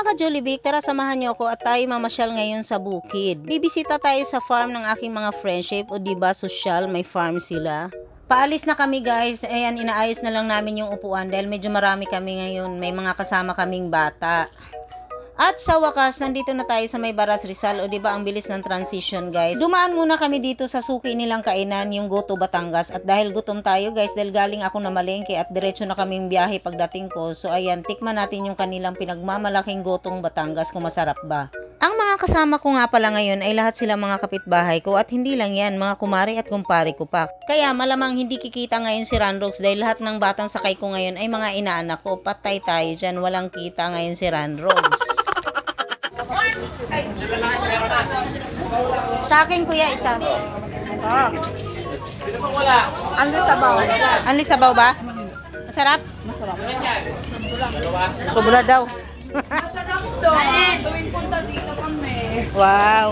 Mga ka-Jollibee, tara samahan niyo ako at tayo mamasyal ngayon sa bukid. Bibisita tayo sa farm ng aking mga friendship o diba sosyal, may farm sila. Paalis na kami guys, ayan inaayos na lang namin yung upuan dahil medyo marami kami ngayon, may mga kasama kaming bata. At sa wakas, nandito na tayo sa may Baras Rizal o diba ang bilis ng transition guys. Dumaan muna kami dito sa suki nilang kainan, yung Goto Batangas. At dahil gutom tayo guys, dahil galing ako na malengke at diretso na kaming biyahe pagdating ko. So ayan, tikman natin yung kanilang pinagmamalaking Gotong Batangas kung masarap ba. Ang mga kasama ko nga pala ngayon ay lahat sila mga kapitbahay ko at hindi lang yan, mga kumari at kumpari ko pa. Kaya malamang hindi kikita ngayon si Ranrox dahil lahat ng batang sakay ko ngayon ay mga inaanak ko. Patay tayo dyan, walang kita ngayon si Ranrox. Sa akin kuya isa. Anli sabaw. Anli sabaw ba? Masarap? Masarap. Sobra daw. Masarap to. Tuwing punta dito kami. Wow.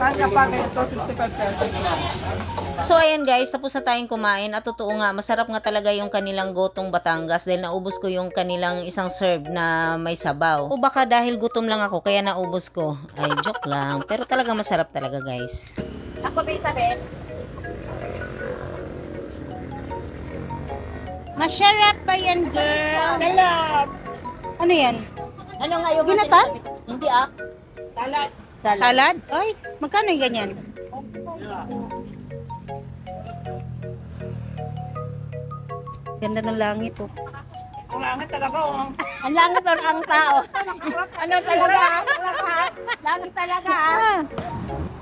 Saan ka pa ito? 65 pesos lang. So ayan guys, tapos na tayong kumain at totoo nga, masarap nga talaga yung kanilang Gotong Batangas dahil naubos ko yung kanilang isang serve na may sabaw. O baka dahil gutom lang ako kaya naubos ko. Ay, joke lang. Pero talaga masarap talaga guys. Ako ba Isabel? Masarap pa yan girl. Talat. Ano yan? Ano nga yung Ginatan? Hindi ah. Talat. Salad? Ay, magkano yung ganyan? Ganda ng langit oh. Ang langit talaga oh. Ang langit or ang tao. Ano talaga? Langit talaga ah.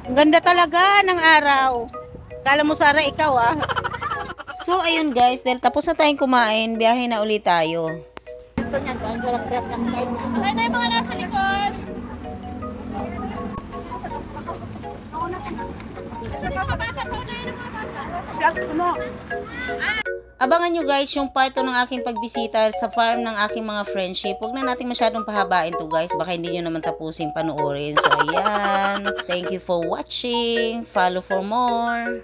Ang ganda talaga ng araw. Kala mo Sara ikaw ah. So ayun guys, dahil tapos na tayong kumain, biyahe na ulit tayo. Ito niyan, ang garap-garap lang tayo. Ay, na yung mga nasa likod. Sa mga bata ko na yung mga bata. Shot mo. Abangan nyo guys yung part 2 ng aking pagbisita sa farm ng aking mga friendship. Huwag na natin masyadong pahabain to guys. Baka hindi nyo naman tapusin panoorin. So ayan. Thank you for watching. Follow for more.